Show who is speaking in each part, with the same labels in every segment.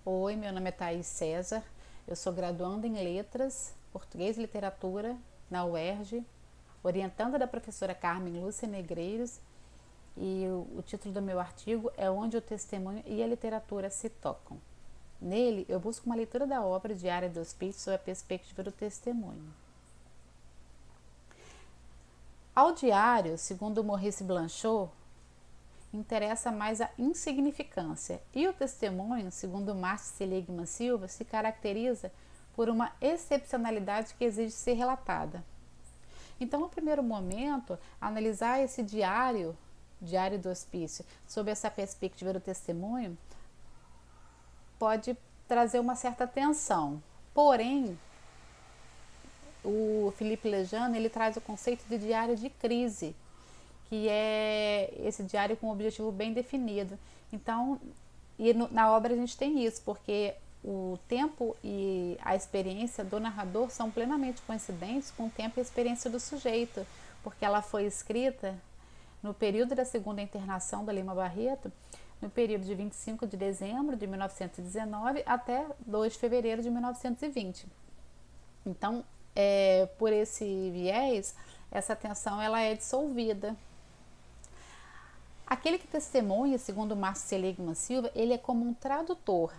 Speaker 1: Oi, meu nome é Thaís César, eu sou graduanda em Letras, Português e Literatura na UERJ, orientanda da professora Carmen Lúcia Negreiros, e o título do meu artigo é Onde o Testemunho e a Literatura se Tocam. Nele, eu busco uma leitura da obra Diário do Hospício sob a perspectiva do testemunho. Ao diário, segundo Maurice Blanchot, interessa mais a insignificância, e o testemunho, segundo Márcio Seligman Silva, se caracteriza por uma excepcionalidade que exige ser relatada. Então, no primeiro momento, analisar esse diário do hospício, sob essa perspectiva do testemunho, pode trazer uma certa tensão. Porém, o Philippe Lejeune, ele traz o conceito de diário de crise, que é esse diário com um objetivo bem definido. Então, na obra a gente tem isso, porque o tempo e a experiência do narrador são plenamente coincidentes com o tempo e a experiência do sujeito, porque ela foi escrita no período da segunda internação da Lima Barreto, no período de 25 de dezembro de 1919 até 2 de fevereiro de 1920. Então, por esse viés, essa tensão ela é dissolvida. Aquele que testemunha, segundo Márcio Seligman Silva, ele é como um tradutor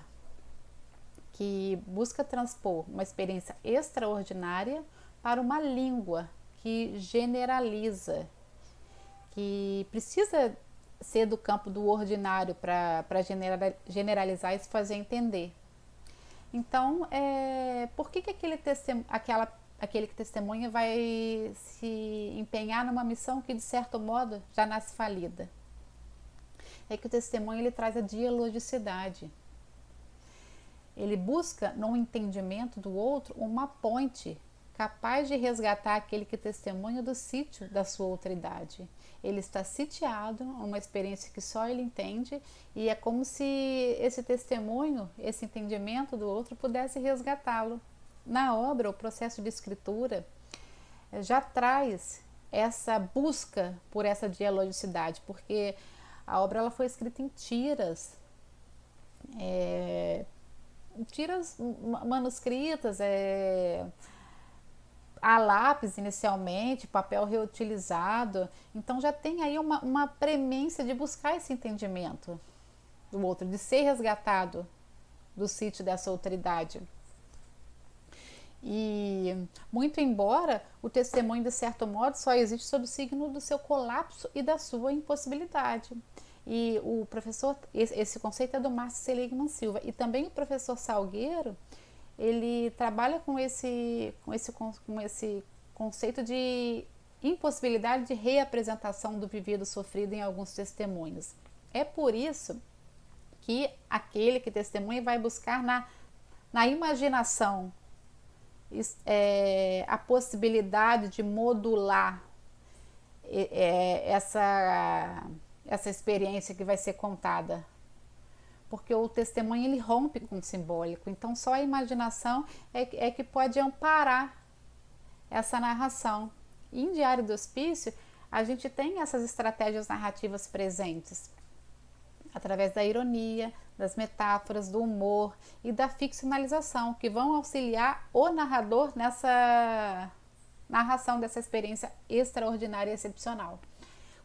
Speaker 1: que busca transpor uma experiência extraordinária para uma língua que generaliza, que precisa ser do campo do ordinário para generalizar e se fazer entender. Então, por que aquele que testemunha vai se empenhar numa missão que, de certo modo, já nasce falida? É que o testemunho ele traz a dialogicidade. Ele busca, no entendimento do outro, uma ponte capaz de resgatar aquele que testemunha do sítio da sua outridade. Ele está sitiado, uma experiência que só ele entende, e é como se esse testemunho, esse entendimento do outro, pudesse resgatá-lo. Na obra, o processo de escritura já traz essa busca por essa dialogicidade, porque a obra ela foi escrita em tiras, tiras manuscritas, a lápis inicialmente, papel reutilizado. Então já tem aí uma premência de buscar esse entendimento do outro, de ser resgatado do sítio dessa autoridade. E muito embora o testemunho, de certo modo, só existe sob o signo do seu colapso e da sua impossibilidade. E o professor, esse conceito é do Márcio Seligman Silva, e também o professor Salgueiro, ele trabalha com esse conceito de impossibilidade de reapresentação do vivido sofrido em alguns testemunhos. É por isso que aquele que testemunha vai buscar na imaginação a possibilidade de modular essa experiência que vai ser contada, porque o testemunho ele rompe com o simbólico, então só a imaginação é que pode amparar essa narração. E em Diário do Hospício a gente tem essas estratégias narrativas presentes, através da ironia, das metáforas, do humor e da ficcionalização, que vão auxiliar o narrador nessa narração dessa experiência extraordinária e excepcional.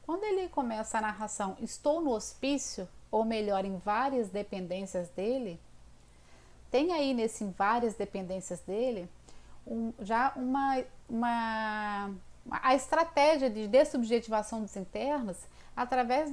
Speaker 1: Quando ele começa a narração "Estou no hospício", ou melhor, em várias dependências dele, tem aí nesse em várias dependências dele já a estratégia de dessubjetivação dos internos através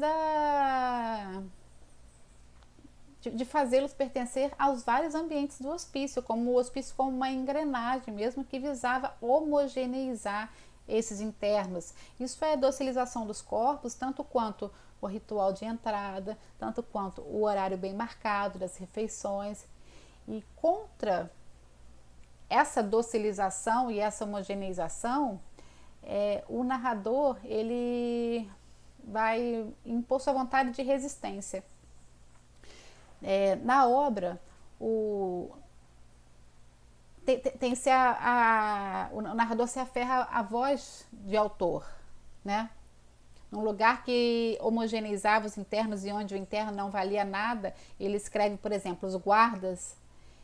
Speaker 1: de fazê-los pertencer aos vários ambientes do hospício, como o hospício como uma engrenagem mesmo que visava homogeneizar esses internos. Isso é docilização dos corpos, tanto quanto o ritual de entrada, tanto quanto o horário bem marcado das refeições. E contra essa docilização e essa homogeneização, o narrador ele vai impor sua vontade de resistência. Na obra, o narrador se aferra à voz de autor, né? num lugar que homogeneizava os internos e onde o interno não valia nada, ele escreve, por exemplo, os guardas,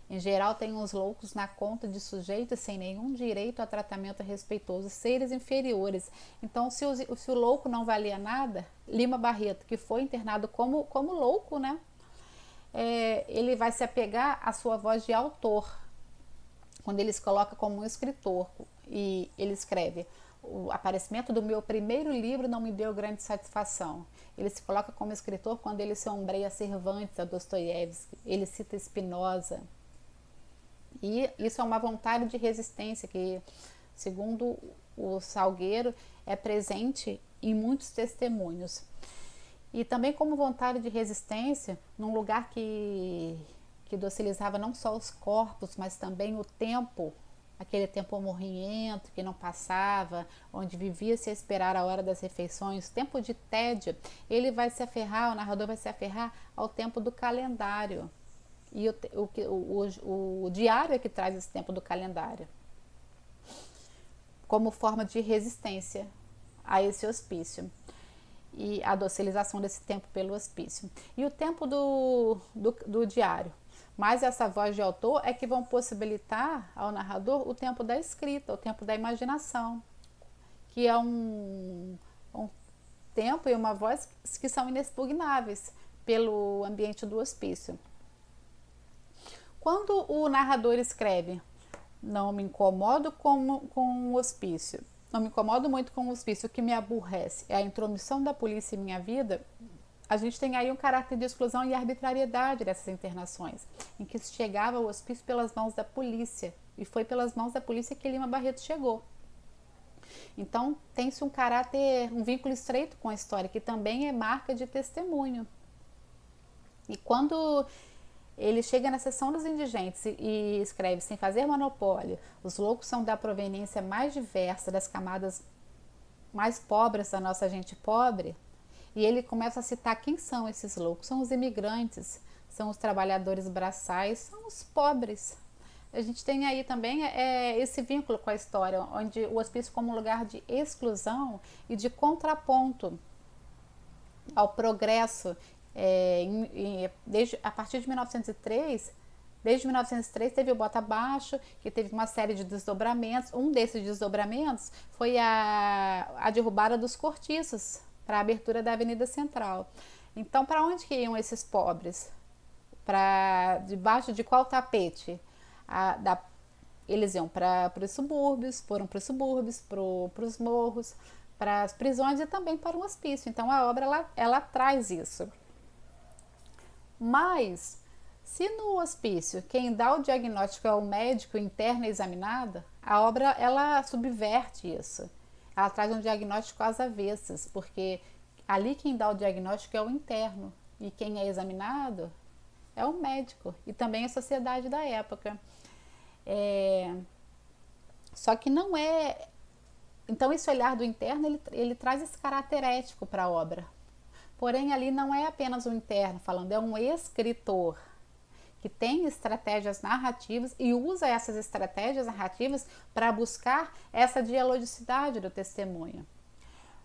Speaker 1: em geral, têm uns loucos na conta de sujeitos sem nenhum direito a tratamento respeitoso, seres inferiores. Então, se o louco não valia nada, Lima Barreto, que foi internado como louco, né? Ele vai se apegar à sua voz de autor, quando ele se coloca como um escritor, e ele escreve: o aparecimento do meu primeiro livro não me deu grande satisfação. Ele se coloca como escritor quando ele se ombreia a Cervantes, a Dostoiévski, ele cita Spinoza. E isso é uma vontade de resistência que, segundo o Salgueiro, é presente em muitos testemunhos. E também como vontade de resistência, num lugar que docilizava não só os corpos, mas também o tempo, aquele tempo morrendo, que não passava, onde vivia-se a esperar a hora das refeições, tempo de tédio, ele vai se aferrar, o narrador vai se aferrar ao tempo do calendário. E o diário é que traz esse tempo do calendário, como forma de resistência a esse hospício e a docilização desse tempo pelo hospício. E o tempo do diário, mais essa voz de autor, é que vão possibilitar ao narrador o tempo da escrita, o tempo da imaginação, que é um tempo e uma voz que são inexpugnáveis pelo ambiente do hospício. Quando o narrador escreve: não me incomodo com o hospício, não me incomodo muito com o hospício, o que me aborrece é a intromissão da polícia em minha vida, a gente tem aí um caráter de exclusão e arbitrariedade dessas internações, em que se chegava ao hospício pelas mãos da polícia, e foi pelas mãos da polícia que Lima Barreto chegou. Então tem-se um caráter, um vínculo estreito com a história, que também é marca de testemunho. E quando ele chega na seção dos indigentes e escreve: sem fazer monopólio, os loucos são da proveniência mais diversa, das camadas mais pobres da nossa gente pobre, e ele começa a citar quem são esses loucos. São os imigrantes, são os trabalhadores braçais, são os pobres. A gente tem aí também esse vínculo com a história, onde o hospício como um lugar de exclusão e de contraponto ao progresso. A partir de 1903, desde 1903 teve o Bota Abaixo, que teve uma série de desdobramentos. Um desses desdobramentos foi a derrubada dos cortiços para a abertura da Avenida Central. Então, para onde que iam esses pobres? Para debaixo de qual tapete? Eles iam para os subúrbios, foram para os subúrbios, para os morros, para as prisões e também para o hospício. Então, a obra ela traz isso. Mas, se no hospício quem dá o diagnóstico é o médico interno examinado, a obra ela subverte isso. Ela traz um diagnóstico às avessas, porque ali quem dá o diagnóstico é o interno e quem é examinado é o médico e também a sociedade da época. Só que não é... Então esse olhar do interno ele traz esse caráter ético para a obra. Porém, ali não é apenas um interno falando, é um escritor que tem estratégias narrativas e usa essas estratégias narrativas para buscar essa dialogicidade do testemunho.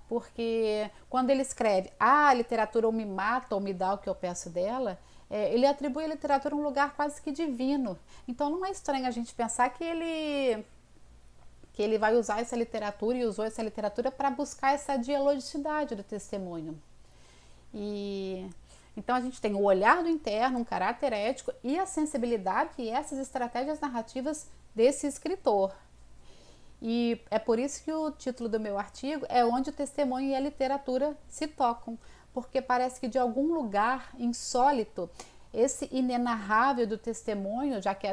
Speaker 1: Porque quando ele escreve: a literatura ou me mata ou me dá o que eu peço dela, ele atribui à literatura um lugar quase que divino. Então não é estranho a gente pensar que ele vai usar essa literatura e usou essa literatura para buscar essa dialogicidade do testemunho. Então a gente tem o olhar do interno, um caráter ético e a sensibilidade e essas estratégias narrativas desse escritor. E é por isso que o título do meu artigo é Onde o Testemunho e a Literatura se Tocam, porque parece que de algum lugar insólito, esse inenarrável do testemunho, já que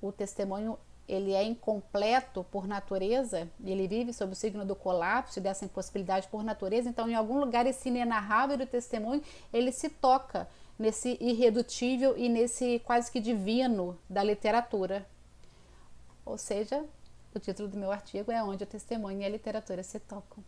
Speaker 1: o testemunho ele é incompleto por natureza, ele vive sob o signo do colapso e dessa impossibilidade por natureza, então em algum lugar esse inenarrável do testemunho, ele se toca nesse irredutível e nesse quase que divino da literatura. Ou seja, o título do meu artigo é Onde o Testemunho e a Literatura se Tocam.